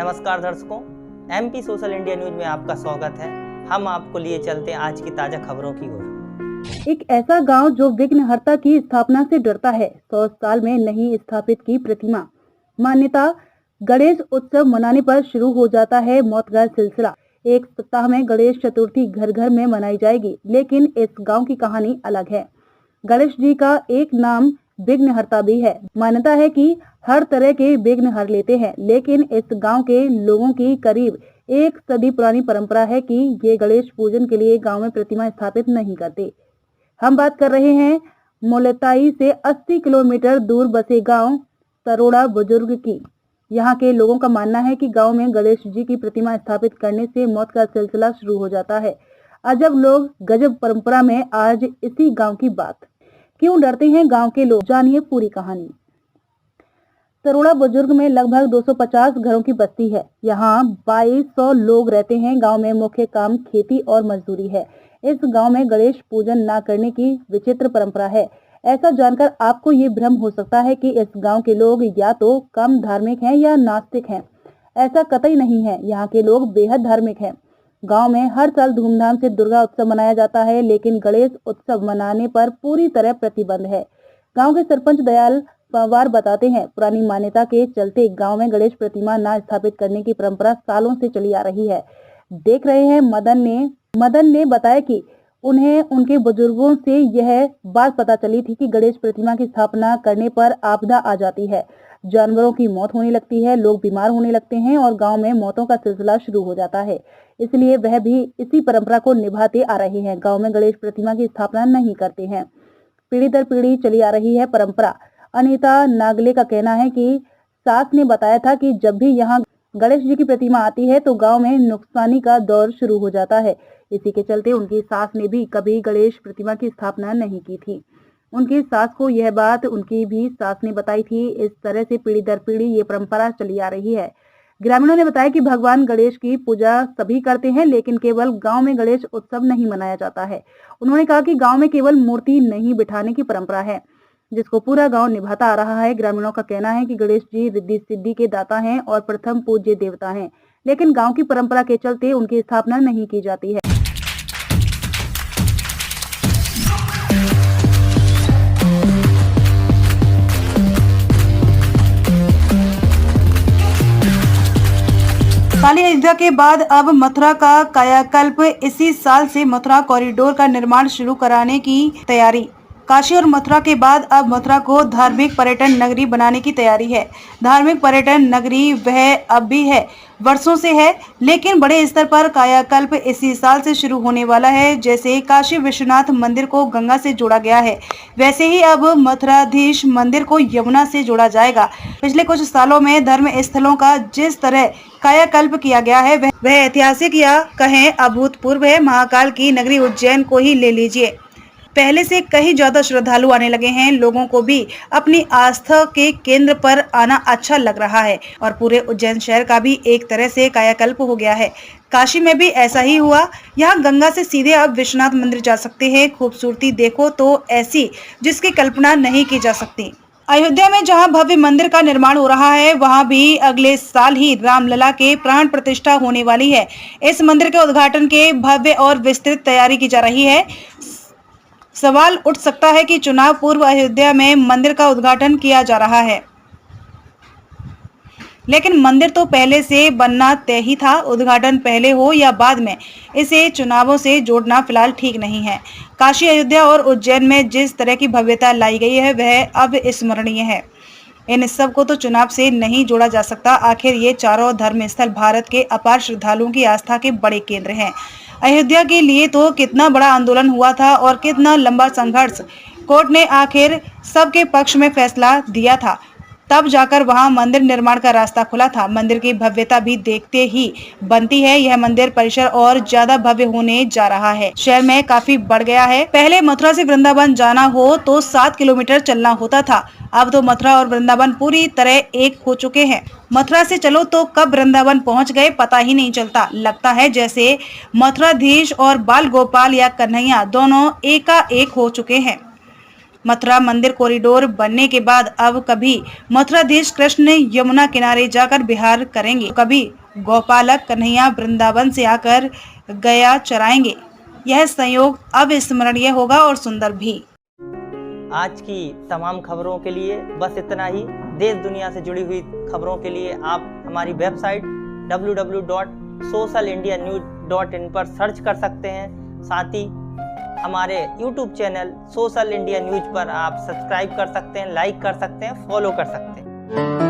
नमस्कार दर्शकों, MP social India news में आपका स्वागत है। हम आपको लिए चलते हैं आज की ताजा खबरों की ओर। एक ऐसा गांव जो विघ्नहर्ता की स्थापना से डरता है। 100 साल में नहीं स्थापित की प्रतिमा। मान्यता, गणेश उत्सव मनाने पर शुरू हो जाता है मौत का सिलसिला। एक सप्ताह में गणेश चतुर्थी घर घर में मनाई जाएगी, लेकिन इस गांव की कहानी अलग है। गणेश जी का एक नाम विघ्नहर्ता भी है। मान्यता है कि हर तरह के विघ्न हर लेते हैं, लेकिन इस गांव के लोगों की करीब एक सदी पुरानी परंपरा है कि ये गणेश पूजन के लिए गांव में प्रतिमा स्थापित नहीं करते। हम बात कर रहे हैं मोलताई से 80 किलोमीटर दूर बसे गांव तरोड़ा बुजुर्ग की। यहाँ के लोगों का मानना है कि गांव में गणेश जी की प्रतिमा स्थापित करने से मौत का सिलसिला शुरू हो जाता है। अजब लोग गजब परंपरा में आज इसी गांव की बात। क्यों डरते हैं गांव के लोग, जानिए पूरी कहानी। तरोड़ा बुजुर्ग में लगभग 250 घरों की बस्ती है। यहाँ 2200 लोग रहते हैं। गांव में मुख्य काम खेती और मजदूरी है। इस गांव में गणेश पूजन न करने की विचित्र परंपरा है। ऐसा जानकर आपको ये भ्रम हो सकता है कि इस गांव के लोग या तो कम धार्मिक हैं या नास्तिक हैं। ऐसा कतई नहीं है। यहाँ के लोग बेहद धार्मिक हैं। गांव में हर साल धूमधाम से दुर्गा उत्सव मनाया जाता है, लेकिन गणेश उत्सव मनाने पर पूरी तरह प्रतिबंध है। गांव के सरपंच दयाल पवार बताते हैं, पुरानी मान्यता के चलते गांव में गणेश प्रतिमा न स्थापित करने की परंपरा सालों से चली आ रही है। देख रहे हैं मदन ने बताया कि उन्हें उनके बुजुर्गों से यह बात पता चली थी कि गणेश प्रतिमा की स्थापना करने पर आपदा आ जाती है, जानवरों की मौत होने लगती है, लोग बीमार होने लगते हैं और गांव में मौतों का सिलसिला शुरू हो जाता है। इसलिए वह भी इसी परंपरा को निभाते आ रहे हैं। गांव में गणेश प्रतिमा की स्थापना नहीं करते हैं। पीढ़ी दर पीढ़ी चली आ रही है परंपरा। अनीता नागले का कहना है कि सास ने बताया था कि जब भी यहाँ गणेश जी की प्रतिमा आती है तो गांव में नुकसानी का दौर शुरू हो जाता है। इसी के चलते उनकी सास ने भी कभी गणेश प्रतिमा की स्थापना नहीं की थी। उनकी सास को यह बात उनकी भी सास ने बताई थी। इस तरह से पीढ़ी दर पीढ़ी ये परंपरा चली आ रही है। ग्रामीणों ने बताया कि भगवान गणेश की पूजा सभी करते हैं, लेकिन केवल गांव में गणेश उत्सव नहीं मनाया जाता है। उन्होंने कहा कि गांव में केवल मूर्ति नहीं बिठाने की परंपरा है, जिसको पूरा गांव निभाता आ रहा है। ग्रामीणों का कहना है कि गणेश जी रिद्धि सिद्धि के दाता हैं और प्रथम पूज्य देवता हैं, लेकिन गांव की परंपरा के चलते उनकी स्थापना नहीं की जाती है। काली अयोध्या के बाद अब मथुरा का कायाकल्प। इसी साल से मथुरा कॉरिडोर का निर्माण शुरू कराने की तैयारी। काशी और मथुरा के बाद अब मथुरा को धार्मिक पर्यटन नगरी बनाने की तैयारी है। धार्मिक पर्यटन नगरी वह अब भी है, वर्षों से है, लेकिन बड़े स्तर पर कायाकल्प इसी साल से शुरू होने वाला है। जैसे काशी विश्वनाथ मंदिर को गंगा से जोड़ा गया है, वैसे ही अब मथुराधीश मंदिर को यमुना से जोड़ा जाएगा। पिछले कुछ सालों में धर्म स्थलों का जिस तरह कायाकल्प किया गया है वह ऐतिहासिक या कहें अभूतपूर्व है। महाकाल की नगरी उज्जैन को ही ले लीजिए, पहले से कहीं ज्यादा श्रद्धालु आने लगे हैं। लोगों को भी अपनी आस्था के केंद्र पर आना अच्छा लग रहा है और पूरे उज्जैन शहर का भी एक तरह से कायाकल्प हो गया है। काशी में भी ऐसा ही हुआ। यहाँ गंगा से सीधे अब विश्वनाथ मंदिर जा सकते हैं। खूबसूरती देखो तो ऐसी जिसकी कल्पना नहीं की जा सकती। अयोध्या में जहां भव्य मंदिर का निर्माण हो रहा है, वहां भी अगले साल ही रामलला के प्राण प्रतिष्ठा होने वाली है। इस मंदिर के उद्घाटन के भव्य और विस्तृत तैयारी की जा रही है। सवाल उठ सकता है कि चुनाव पूर्व अयोध्या में मंदिर का उद्घाटन किया जा रहा है, लेकिन मंदिर तो पहले से बनना तय ही था। उद्घाटन पहले हो या बाद में, इसे चुनावों से जोड़ना फिलहाल ठीक नहीं है। काशी, अयोध्या और उज्जैन में जिस तरह की भव्यता लाई गई है वह अब स्मरणीय है। इन सब को तो चुनाव से नहीं जोड़ा जा सकता। आखिर ये चारों धर्म स्थल भारत के अपार श्रद्धालुओं की आस्था के बड़े केंद्र हैं। अयोध्या के लिए तो कितना बड़ा आंदोलन हुआ था और कितना लंबा संघर्ष। कोर्ट ने आखिर सबके पक्ष में फैसला दिया था, तब जाकर वहां मंदिर निर्माण का रास्ता खुला था। मंदिर की भव्यता भी देखते ही बनती है। यह मंदिर परिसर और ज्यादा भव्य होने जा रहा है। शहर में काफी बढ़ गया है। पहले मथुरा से वृंदावन जाना हो तो 7 किलोमीटर चलना होता था। अब तो मथुरा और वृंदावन पूरी तरह एक हो चुके हैं। मथुरा से चलो तो कब वृंदावन पहुंच गए पता ही नहीं चलता। लगता है जैसे मथुराधीश और बाल गोपाल या कन्हैया दोनों एकाएक हो चुके हैं। मथुरा मंदिर कॉरिडोर बनने के बाद अब कभी मथुराधीश कृष्ण यमुना किनारे जाकर विहार करेंगे, कभी गौपालक कन्हैया वृंदावन से आकर गया चराएंगे। यह संयोग अविस्मरणीय होगा और सुंदर भी। आज की तमाम खबरों के लिए बस इतना ही। देश दुनिया से जुड़ी हुई खबरों के लिए आप हमारी वेबसाइट www.socialindianews.in पर सर्च कर सकते हैं। साथ ही हमारे YouTube channel social India news पर आप सब्सक्राइब कर सकते हैं, लाइक कर सकते हैं, फॉलो कर सकते हैं।